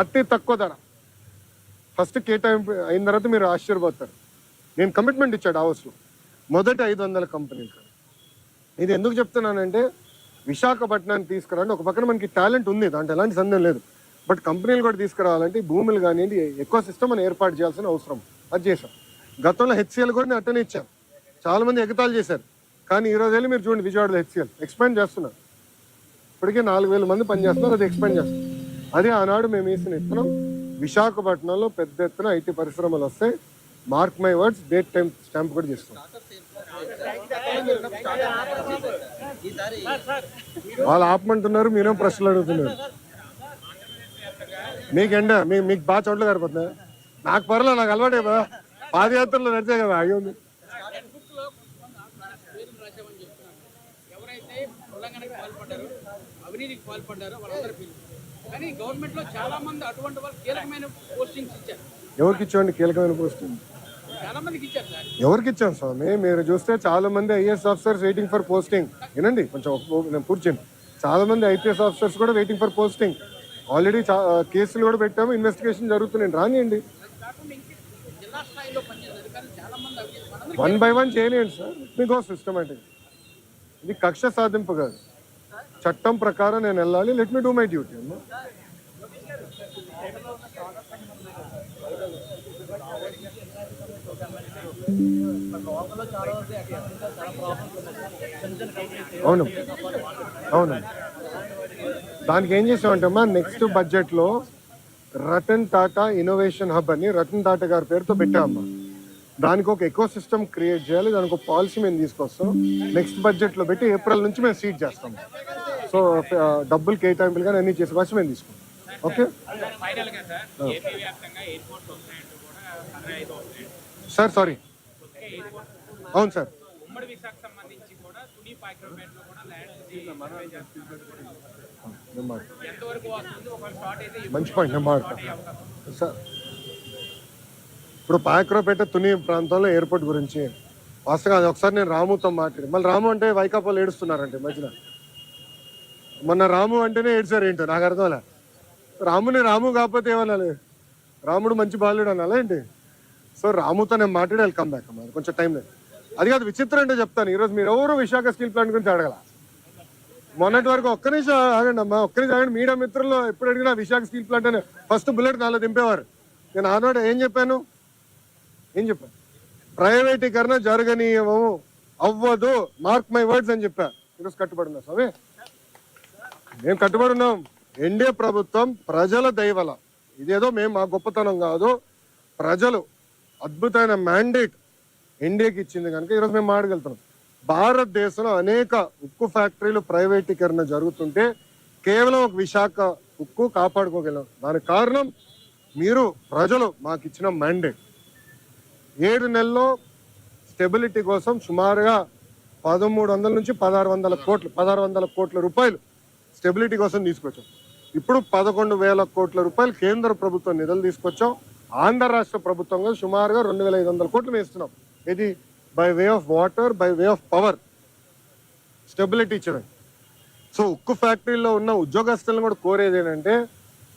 అతి తక్కువ ధర ఫస్ట్ కేటాయింపు అయిన తర్వాత మీరు ఆశ్చర్యపోతారు. నేను కమిట్మెంట్ ఇచ్చాడు హౌస్లో మొదటి 500 కంపెనీలు. ఇది ఎందుకు చెప్తున్నానంటే విశాఖపట్నాన్ని తీసుకురాండి. ఒక పక్కన మనకి టాలెంట్ ఉంది, దాంట్లో ఎలాంటి సందేహం లేదు. బట్ కంపెనీలు కూడా తీసుకురావాలంటే భూములు కానివ్వండి, ఎక్కువ సిస్టమ్ మనం ఏర్పాటు చేయాల్సిన అవసరం. అది చేశాం. గతంలో హెచ్సిఎల్ కూడా నేను అట్టనే ఇచ్చాను. చాలా మంది ఎగతాలు చేశారు. కానీ ఈరోజు వెళ్ళి మీరు చూడండి, విజయవాడలో హెచ్సిఎల్ ఎక్స్పాండ్ చేస్తున్నారు. ఇప్పటికే 4,000 మంది పనిచేస్తున్నారు. అది ఎక్స్పాండ్ చేస్తున్నారు. అదే ఆనాడు మేము వేసిన ఇస్తున్నాం. విశాఖపట్నంలో పెద్ద ఎత్తున ఐటీ పరిశ్రమలు వస్తాయి. Mark my words, date time stamp కూడా చేస్తున్నాం. వాళ్ళు ఆపమంటున్నారు, మీరేం ప్రశ్నలు అడుగుతున్నారు. మీకెండ మీకు బాగా చోట్ల సరిపోతుందా? నాకు పర్లేదు, నాకు అలవాటే కదా, పాదయాత్రలో నడిచే కదా అయ్యి ఉంది. అవినీతికి పాల్పడ్డారు వాళ్ళందరూ పిల్లలు. కానీ గవర్నమెంట్ లో చాలా మంది అటువంటి వాళ్ళు కీలకమైన పోస్టింగ్స్ ఇచ్చారు. ఎవరికి ఇచ్చామండి కీలకమైన పోస్టింగ్? చాలా మందికి ఇచ్చారు సార్. ఎవరికి ఇచ్చాం స్వామి? మీరు చూస్తే చాలా మంది IAS officers waiting for posting. వినండి కొంచెం, నేను కూర్చోండి. చాలా మంది ఐపీఎస్ ఆఫీసర్స్ కూడా వెయిటింగ్ ఫర్ పోస్టింగ్. ఆల్రెడీ కేసులు కూడా పెట్టాము, ఇన్వెస్టిగేషన్ జరుగుతున్నాయి. రానియండి, జిల్లా స్థాయిలో పనిచేసే అధికారులు చాలా మంది అవినీతి 1 by 1 చేయనియండి సార్. మీకు సిస్టమేటిక్. ఇది కక్ష సాధింపు కాదు, చట్టం ప్రకారం నేను వెళ్ళాలి. Let me do my duty అమ్మా. అవును అవును. దానికి ఏం చేసామంటే అమ్మా, నెక్స్ట్ బడ్జెట్లో రతన్ టాటా ఇన్నోవేషన్ హబ్ అని రతన్ టాటా గారి పేరుతో పెట్టామమ్మా. దానికి ఒక ఎకో సిస్టమ్ క్రియేట్ చేయాలి. దానికి ఒక పాలసీ మేము తీసుకొస్తాం. నెక్స్ట్ బడ్జెట్లో పెట్టి ఏప్రిల్ నుంచి మేము సీడ్ చేస్తాం. సో డబ్బులు కేటాయింపులు కానీ అన్ని చేసి ఫస్ట్ మేము తీసుకుంటాం. Okay sir, sorry. అవును సార్. మంచి పాయింట్, నేను మాట్లాడతాను సార్. ఇప్పుడు పాయక్రోపేట తుని ప్రాంతంలో ఎయిర్పోర్ట్ గురించి వాస్తవంగా అది ఒకసారి నేను రాముతో మాట్లాడి, మళ్ళీ రాము అంటే వైకాపాలు ఏడుస్తున్నారంటే మధ్యన. మొన్న రాము అంటేనే ఏడ్చారు ఏంటో నాకు అర్థంలే. రాముని రాము కాకపోతే ఏమనాలి? రాముడు మంచి బాలుడు అనాలా ఏంటి? సో రాముతో నేను మాట్లాడి వెల్కమ్ బ్యాక్ అమ్మా, కొంచెం టైం లేదు. అది కాదు, విచిత్రం అంటే చెప్తాను. ఈరోజు మీరు ఎవరు విశాఖ స్టీల్ ప్లాంట్ గురించి అడగల. మొన్నటి వరకు ఒక్క నిమిషం ఆగండి అమ్మా, ఒక్క నిమిషం ఆగండి. మీడియా మిత్రుల్లో ఎప్పుడు అడిగినా విశాఖ స్టీల్ ప్లాంట్ అని ఫస్ట్ బుల్లెట్ నాలో దింపేవారు. నేను ఆనాడు ఏం చెప్పాను? ప్రైవేటీకరణ జరగనీయము, అవ్వదు, మార్క్ మై వర్డ్స్ అని చెప్పా. ఈరోజు కట్టుబడి ఉన్నా స్వామి, మేము కట్టుబడి ఉన్నాం. ఎన్డీఏ ప్రభుత్వం ప్రజల దయవల, ఇదేదో మేము మా గొప్పతనం కాదు, ప్రజలు అద్భుతమైన మ్యాండేట్ ఎన్డీఏకి ఇచ్చింది కనుక ఈరోజు మేము మాట్లాడగలుగుతున్నాం. భారతదేశంలో అనేక ఉక్కు ఫ్యాక్టరీలు ప్రైవేటీకరణ జరుగుతుంటే కేవలం ఒక విశాఖ ఉక్కు కాపాడుకోగలం. దానికి కారణం మీరు ప్రజలు మాకు ఇచ్చిన మ్యాండేట్. 7 నెలల్లో స్టెబిలిటీ కోసం సుమారుగా 1,300 నుంచి 1,600 కోట్ల రూపాయలు స్టెబిలిటీ కోసం తీసుకొచ్చాం. ఇప్పుడు 11,000 కోట్ల రూపాయలు కేంద్ర ప్రభుత్వం నిధులు తీసుకొచ్చాం. ఆంధ్ర రాష్ట్ర ప్రభుత్వంగా సుమారుగా 2,500 కోట్లు వేస్తున్నాం. ఇది by way of water, by way of power. Stability ఇచ్చడం. సో ఉక్కు ఫ్యాక్టరీలో ఉన్న ఉద్యోగస్తులను కూడా కోరేది ఏంటంటే,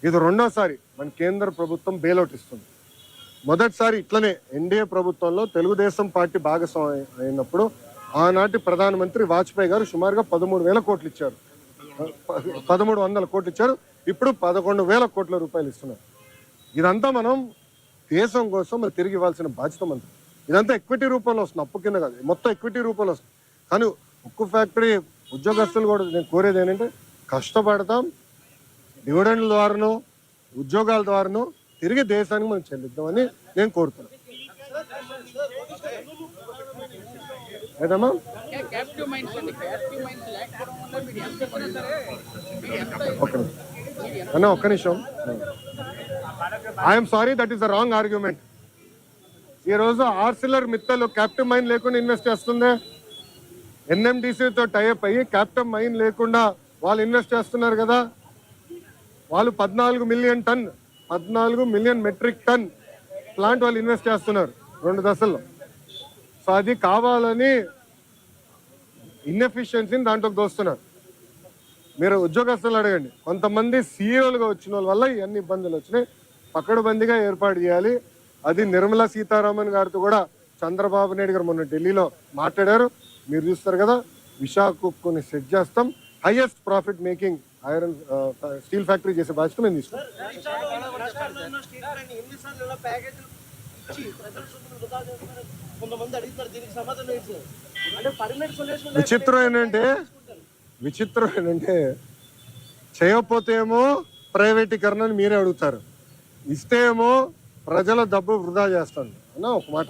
ఇది రెండోసారి మన కేంద్ర ప్రభుత్వం బెయిలౌట్ ఇస్తుంది. మొదటిసారి ఇట్లనే ఎన్డీఏ ప్రభుత్వంలో తెలుగుదేశం పార్టీ భాగస్వామి అయినప్పుడు ఆనాటి ప్రధానమంత్రి వాజ్పేయి గారు సుమారుగా 13,000 కోట్లు ఇచ్చారు, 1,300 కోట్లు ఇచ్చారు. ఇప్పుడు 11,000 కోట్ల రూపాయలు ఇస్తున్నారు. ఇదంతా మనం దేశం కోసం మరి తిరిగి ఇవ్వాల్సిన బాధ్యత మనది. ఇదంతా ఎక్విటీ రూపంలో వస్తుంది, అప్పు కింద కాదు, మొత్తం ఎక్విటీ రూపంలో వస్తుంది. కానీ ఉక్కు ఫ్యాక్టరీ ఉద్యోగస్తులు కూడా నేను కోరేది ఏంటంటే, కష్టపడతాం, డివిడెండ్ల ద్వారానో ఉద్యోగాల ద్వారానో తిరిగి దేశానికి మనం చెల్లిద్దామని నేను కోరుతున్నాను. ఏదమ్మా క్యాప్టివ్ మైండ్స్ అండి, క్యాప్టివ్ మైండ్స్ లేకపోవడం వల్ల మీరు ఎంత చెప్పినా సరే మీరు ఎంత ఒక్క నిమిషం. I'm sorry, that is the wrong argument. ఈ రోజు ఆర్సిలర్ మిత్తల్ క్యాప్టివ్ మైన్ లేకుండా ఇన్వెస్ట్ చేస్తుంది. ఎన్ఎండిసితో టైఅప్ అయ్యి క్యాప్టివ్ మైన్ లేకుండా వాళ్ళు ఇన్వెస్ట్ చేస్తున్నారు కదా. వాళ్ళు 14 మిలియన్ మెట్రిక్ టన్ ప్లాంట్ వాళ్ళు ఇన్వెస్ట్ చేస్తున్నారు 2 దశల్లో. సో అది కావాలని ఇన్ఎఫిషియన్సీని దాంట్లోకి దోస్తున్నారు. మీరు ఉద్యోగస్తులు అడగండి, కొంతమంది సీఈఓలుగా వచ్చిన వాళ్ళ వల్ల ఇవన్నీ ఇబ్బందులు వచ్చినాయి. పకడ్బందీగా ఏర్పాటు చేయాలి. అది నిర్మలా సీతారామన్ గారితో కూడా చంద్రబాబు నాయుడు గారు మొన్న ఢిల్లీలో మాట్లాడారు. మీరు చూస్తారు కదా, విశాఖ ఉక్కుని సెట్ చేస్తాం, highest profit making iron steel factory చేసే బాధ్యత మేము తీసుకుంటాం. విచిత్రం ఏంటంటే చేయకపోతే ఏమో ప్రైవేటీకరణ అని మీరే అడుగుతారు, ఇస్తే ఏమో ప్రజల డబ్బు వృధా చేస్తాను అన్న ఒక మాట.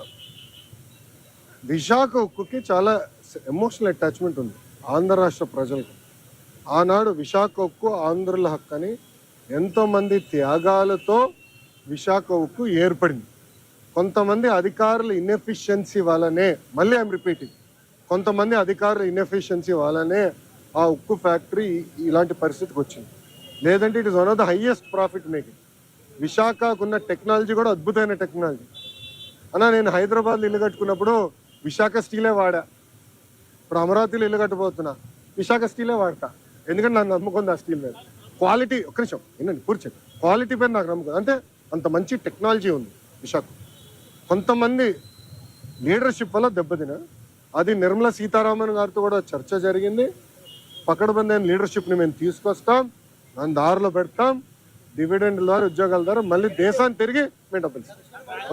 విశాఖ ఉక్కుకి చాలా ఎమోషనల్ అటాచ్మెంట్ ఉంది ఆంధ్ర రాష్ట్ర ప్రజలకు. ఆనాడు విశాఖ ఉక్కు ఆంధ్రుల హక్కు అని ఎంతోమంది త్యాగాలతో విశాఖ ఉక్కు ఏర్పడింది. కొంతమంది అధికారుల ఇన్ఎఫిషియన్సీ వల్లనే, మళ్ళీ ఐఎమ్ రిపీటింగ్, కొంతమంది అధికారుల ఇన్ఎఫిషియన్సీ వల్లనే ఆ ఉక్కు ఫ్యాక్టరీ ఇలాంటి పరిస్థితికి వచ్చింది. లేదంటే it is one of the highest profit making. విశాఖకున్న టెక్నాలజీ కూడా అద్భుతమైన టెక్నాలజీ. అన్నా నేను హైదరాబాద్లో ఇల్లు కట్టుకున్నప్పుడు విశాఖ స్టీలే వాడా. ఇప్పుడు అమరావతిలో ఇల్లు కట్టబోతున్నా, విశాఖ స్టీలే వాడతా. ఎందుకంటే నాకు నమ్మకం ఆ స్టీల్ మీద. క్వాలిటీ, ఒక్క నిమిషం ఏంటండి పూర్తి, క్వాలిటీ పైన నాకు నమ్మకం. అంటే అంత మంచి టెక్నాలజీ ఉంది విశాఖ. కొంతమంది లీడర్షిప్ వల్ల దెబ్బతిన, అది నిర్మలా సీతారామన్ గారితో కూడా చర్చ జరిగింది. పకడ్బందీ లీడర్షిప్ని మేము తీసుకొస్తాం, దాని దారిలో పెడతాం, డివిడెండ్ ద్వారా ఉద్యోగాల ద్వారా మళ్ళీ దేశాన్ని తిరిగి మేము డబ్బులు ఇస్తాం.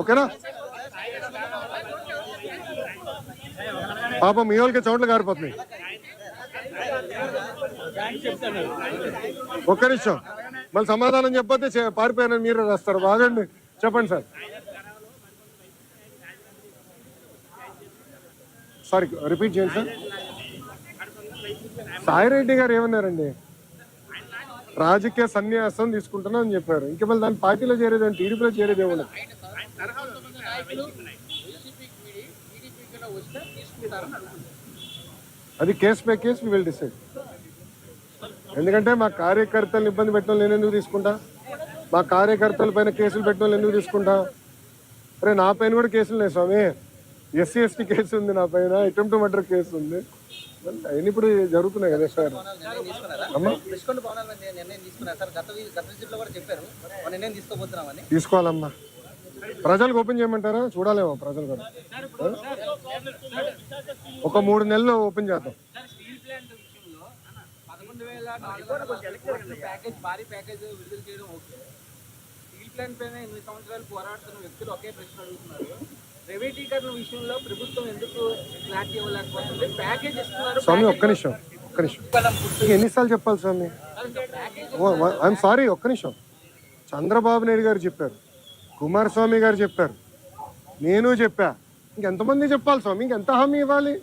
ఓకేనా? పాపం మీ వాళ్ళకి చోట్ల గారిపోతున్నాయి. ఒక్క నిమిషం, మళ్ళీ సమాధానం చెప్పొస్తే పారిపోయానని మీరే రాస్తారు. బాగండి, చెప్పండి సార్. సారీ, రిపీట్ చేయండి సార్. సాయిరెడ్డి గారు ఏమన్నారండి? రాజకీయ సన్యాసం తీసుకుంటున్నా అని చెప్పారు. ఇంకా మళ్ళీ దాని పార్టీలో చేరేది, టీడీపీలో చేరేది ఏమన్నా? అది case by case we will decide. ఎందుకంటే మా కార్యకర్తలను ఇబ్బంది పెట్టడం నేను ఎందుకు తీసుకుంటా? మా కార్యకర్తల పైన కేసులు పెట్టడం ఎందుకు తీసుకుంటా? అరే నా పైన కూడా కేసులు ఉన్నాయి స్వామి. ఎస్సీ ఎస్టీ కేసు ఉంది నా పైన, అటెంప్ట్ టు మర్డర్ కేసు ఉంది. అయినా ఇప్పుడు జరుగుతున్నాయి కదా సార్. తీసుకోవాలమ్మా. ప్రజలకు ఓపెన్ చేయమంటారా? చూడాలేమో ప్రజలు కూడా. ఒక 3 నెలలు ఓపెన్ చేద్దాం. భారీ ప్యాకేజ్ విడుదల చేయడం ఓకే. స్టీల్ ప్లాంట్ పైన 8 సంవత్సరాలు పోరాడుతున్న వ్యక్తులు ఒకే ప్రశ్న అడుగుతున్నారు. ప్రైవేటీకరణ విషయంలో ప్రభుత్వం ఎందుకు క్లారిటీ ఇవ్వలేకపోతుంది? ప్యాకేజ్ ఇస్తున్నారు. స్వామి ఒక్క నిమిషం. ఎన్నిసార్లు చెప్పాలి స్వామి? ఐఎమ్ సారీ, ఒక్క నిమిషం. చంద్రబాబు నాయుడు గారు చెప్పారు, కుమారస్వామి గారు చెప్పారు, నేను చెప్పా, ఇంకెంతమంది చెప్పాలి స్వామి? ఇంకెంత హామీ ఇవ్వాలి?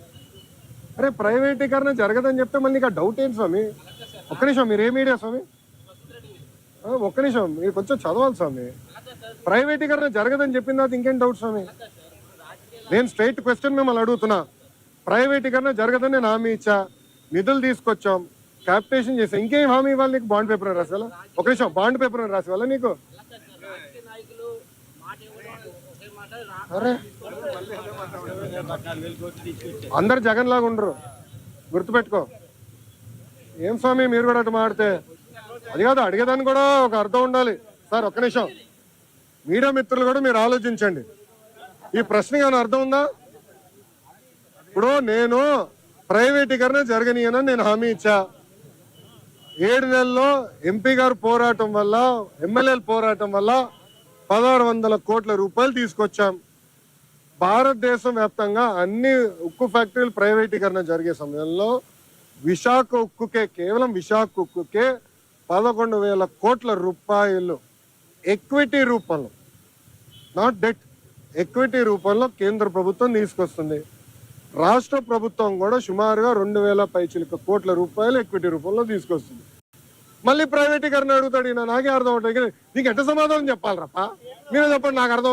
అరే ప్రైవేటీకరణ జరగదని చెప్తే మళ్ళీ ఇంకా డౌట్ ఏంటి స్వామి? ఒక్క నిమిషం, మీరు ఏ మీడియా స్వామి? ఒక్క నిమిషం, మీరు కొంచెం చదవాలి స్వామి. ప్రైవేటీకరణ జరగదని చెప్పిన తర్వాత ఇంకేం డౌట్ స్వామి? నేను స్ట్రైట్ క్వశ్చన్ మిమ్మల్ని అడుగుతున్నా. ప్రైవేటీకరణ జరగదని నేను హామీ ఇచ్చా, నిధులు తీసుకొచ్చాం, క్యాపిటేషన్ చేసా, ఇంకేం హామీ ఇవ్వాలి నీకు? బాండ్ పేపర్ రాసేవాళ్ళ? ఒక నిమిషం, బాండ్ పేపర్ రాసేవాళ్ళ నీకు? అరే అందరు జగన్ లాగా ఉండరు. గుర్తుపెట్టుకో. ఏం స్వామి మీరు కూడా అటు మాడితే అది కాదు, అడిగేదాన్ని కూడా ఒక అర్థం ఉండాలి. సార్ ఒక్క నిమిషం, మీడియా మిత్రులు కూడా మీరు ఆలోచించండి. ఈ ప్రశ్నకి ఏమైనా అర్థం ఉందా? ఇప్పుడు నేను ప్రైవేటీకరణ జరగనీయనని నేను హామీ ఇచ్చా. 7 నెలల్లో ఎంపీ గారు పోరాటం వల్ల, ఎమ్మెల్యేల పోరాటం వల్ల 1600 కోట్ల రూపాయలు తీసుకొచ్చాం. భారతదేశం వ్యాప్తంగా అన్ని ఉక్కు ఫ్యాక్టరీలు ప్రైవేటీకరణ జరిగే సమయంలో విశాఖ ఉక్కుకే, కేవలం విశాఖ ఉక్కుకే 11,000 కోట్ల రూపాయలు ఎక్విటీ రూపంలో, నాట్ డెట్, ఎక్విటీ రూపంలో కేంద్ర ప్రభుత్వం తీసుకొస్తుంది. రాష్ట్ర ప్రభుత్వం కూడా సుమారుగా 2,000 పైచిలుక కోట్ల రూపాయలు ఎక్విటీ రూపంలో తీసుకొస్తుంది. మళ్ళీ ప్రైవేటీకరణ అడుగుతాడు. ఈయన నాకే అర్థం అవుతుంది. నీకు ఎట్ట సమాధానం చెప్పాలి రప్ప, మీరే చెప్పండి, నాకు అర్థం.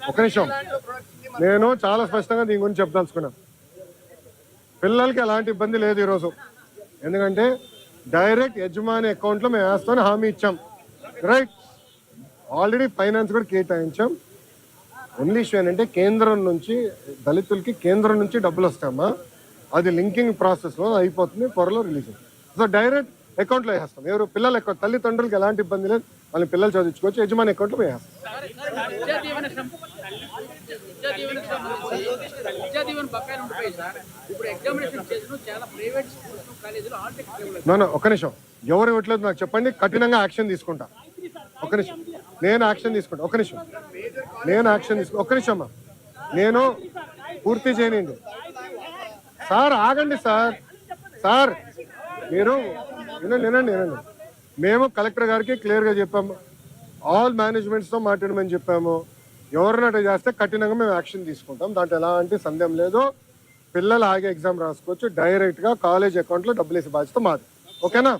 ఒక నిమిషం, నేను చాలా స్పష్టంగా దీని గురించి చెప్పదలుచుకున్నాను. పిల్లలకి ఎలాంటి ఇబ్బంది లేదు ఈరోజు, ఎందుకంటే డైరెక్ట్ యజమాని అకౌంట్లో మేము వేస్తామని హామీ ఇచ్చాం. రైట్, ఆల్రెడీ ఫైనాన్స్ కూడా కేటాయించాం. ఓన్లీ ఇష్యూ ఏంటంటే కేంద్రం నుంచి దళితులకి కేంద్రం నుంచి డబ్బులు వస్తామా, అది లింకింగ్ ప్రాసెస్లో అయిపోతుంది, త్వరలో రిలీజ్ అవుతుంది. సో డైరెక్ట్ అకౌంట్లో వేస్తాం. ఎవరు పిల్లల అకౌంట్, తల్లిదండ్రులకి ఎలాంటి ఇబ్బంది లేదు, వాళ్ళ పిల్లలు చదివించుకోవచ్చు, యజమాని అకౌంట్లో వేస్తాం. ఒక నిమిషం, ఎవరు ఇవ్వట్లేదు నాకు చెప్పండి, కఠినంగా యాక్షన్ తీసుకుంటా. ఒక నిమిషం, నేను యాక్షన్ తీసుకుంటా. ఒక నిమిషం, నేను యాక్షన్ తీసుకుంటా. ఒక నిమిషం అమ్మా, నేను పూర్తి చేయనండి. సార్ ఆగండి సార్. సార్ మీరు వినండి. మేము కలెక్టర్ గారికి క్లియర్గా చెప్పాము, ఆల్ మేనేజ్మెంట్స్తో మాట్లాడమని చెప్పాము. ఎవరినట్టు చేస్తే కఠినంగా మేము యాక్షన్ తీసుకుంటాం, దాంట్లో ఎలాంటి సందేహం లేదు. పిల్లలు ఆగే ఎగ్జామ్ రాసుకోవచ్చు, డైరెక్ట్గా కాలేజ్ అకౌంట్లో డబ్బులు వేసే బాధ్యత మాది. ఓకేనా?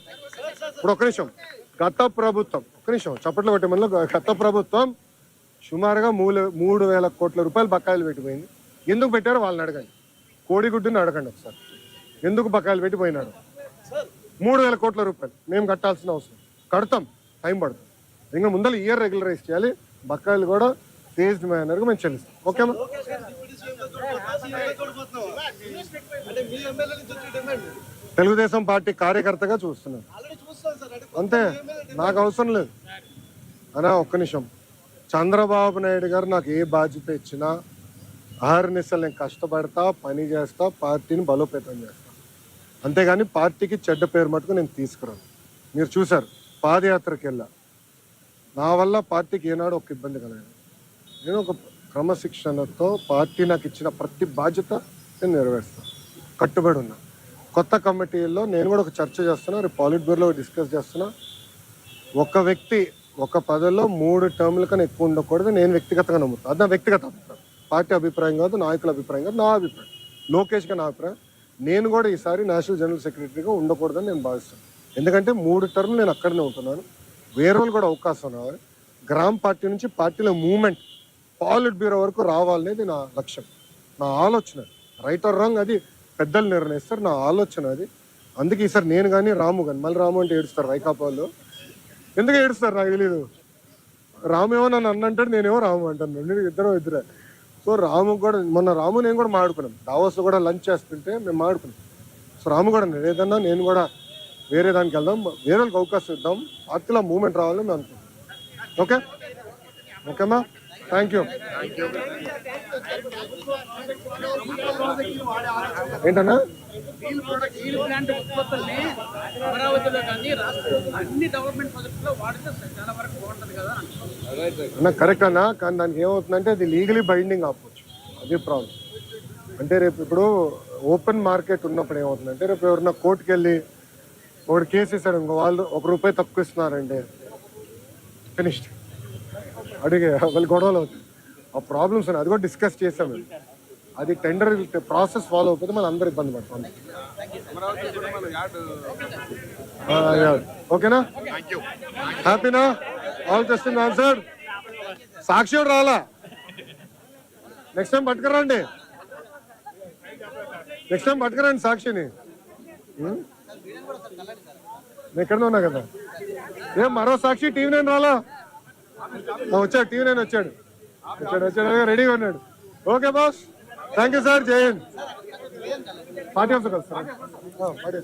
ఇప్పుడు ఒక నిమిషం, గత ప్రభుత్వం, ఒక నిమిషం చప్పట్లు కొట్టే మనలో, గత ప్రభుత్వం సుమారుగా 3,000 కోట్ల రూపాయలు బకాయిలు పెట్టిపోయింది. ఎందుకు పెట్టారో వాళ్ళని అడగండి, కోడిగుడ్డుని అడగండి ఒకసారి. ఎందుకు బకాయిలు పెట్టిపోయినాడు? 3,000 కోట్ల రూపాయలు మేము కట్టాల్సిన అవసరం, కడతాం, టైం పడుతుంది. ఇంకా ముందర ఇయర్ రెగ్యులరైజ్ చేయాలి, బకాయిలు కూడా ఫేజ్డ్ మేనర్గా మేము చెల్లిస్తాం. ఓకేమా? తెలుగుదేశం పార్టీ కార్యకర్తగా చూస్తున్నాను అంతే, నాకు అవసరం లేదు అనా. ఒక్క నిమిషం, చంద్రబాబు నాయుడు గారు నాకు ఏ బాధ్యత ఇచ్చినా అహర్నిశలు నేను కష్టపడతా, పని చేస్తా, పార్టీని బలోపేతం చేస్తా. అంతేగాని పార్టీకి చెడ్డ పేరు మటుకు నేను తీసుకురాను. మీరు చూసారు, పాదయాత్రకి వెళ్ళా, నా వల్ల పార్టీకి ఏనాడు ఒక ఇబ్బంది కలగదు. నేను ఒక క్రమశిక్షణతో పార్టీ నాకు ఇచ్చిన ప్రతి బాధ్యత నేను నెరవేరుస్తాను, కట్టుబడి ఉన్నా. కొత్త కమిటీల్లో నేను కూడా ఒక చర్చ చేస్తున్నా, రేపు పాలిట్ బ్యూరోలో డిస్కస్ చేస్తున్నా. ఒక వ్యక్తి ఒక పదవిలో 3 టర్ముల కన్నా ఎక్కువ ఉండకూడదు నేను వ్యక్తిగతంగా నమ్ముతాను. అది నా వ్యక్తిగత అభిప్రాయం, పార్టీ అభిప్రాయం కాదు, నాయకుల అభిప్రాయం కాదు, నా అభిప్రాయం, లోకేష్గా నా అభిప్రాయం. నేను కూడా ఈసారి నేషనల్ జనరల్ సెక్రటరీగా ఉండకూడదని నేను భావిస్తాను. ఎందుకంటే 3 టర్ములు నేను అక్కడనే ఉంటున్నాను, వేరే వాళ్ళు కూడా అవకాశం రావాలి. గ్రామ పార్టీ నుంచి పార్టీలో మూవ్మెంట్ పాలిట్ బ్యూరో వరకు రావాలనేది నా లక్ష్యం, నా ఆలోచన. రైట్ ఆర్ రాంగ్ అది పెద్దలు నిర్ణయిస్తారు, నా ఆలోచన అది. అందుకే ఈసారి నేను కానీ రాము కానీ, మళ్ళీ రాము అంటే ఏడుస్తారు వైకాపా వాళ్ళు. ఎందుకు ఏడుస్తారు నాకు తెలీదు. రాము ఏమో నన్ను అన్నంటాడు, నేనేమో రాము అంటాను, నేను ఇద్దరే. సో రాము కూడా మొన్న రాము నేను కూడా మాడుకున్నాం, దావోస్లో కూడా లంచ్ చేస్తుంటే మేము మాడుకున్నాం. సో రాము కూడా ఏదన్నా నేను కూడా వేరే దానికి వెళ్దాం, వేరే వాళ్ళకి అవకాశం ఇద్దాం, పార్టీలో మూవ్మెంట్ రావాలని మేము అనుకుంటాం. ఓకే ఓకేమ్మా, థ్యాంక్ యూ. ఏంటన్నా అన్న కరెక్ట్ అన్నా, కానీ దానికి ఏమవుతుందంటే అది లీగలీ బైండింగ్ ఆపవచ్చు, అది ప్రాబ్లం. అంటే రేపు ఇప్పుడు ఓపెన్ మార్కెట్ ఉన్నప్పుడు ఏమవుతుందంటే, రేపు ఎవరన్నా కోర్టుకు వెళ్ళి ఒకటి కేసు ఇస్తారు, ఇంకో వాళ్ళు ₹1 తక్కువ ఇస్తున్నారంటే ఫినిష్డ్, అడిగే వాళ్ళు గొడవలు అవుతుంది. ఆ ప్రాబ్లమ్స్ ఉన్నాయి, అది కూడా డిస్కస్ చేసాము. అది టెండర్ ప్రాసెస్ ఫాలో అయిపోతే మనం అందరూ ఇబ్బంది పడతాం. ఓకేనా, హ్యాపీనా? All question answer. సాక్షి రాలా, నెక్స్ట్ టైం పట్టుకురండి, సాక్షిని. నేను ఎక్కడనే ఉన్నా కదా, ఏం మరో సాక్షి TV9 రాలా? వచ్చాడు, TV9 వచ్చాడు రెడీగా ఉన్నాడు. Okay boss, thank you sir. జై హింద్. పార్టీ ఆఫ్ కదా సార్, పార్టీ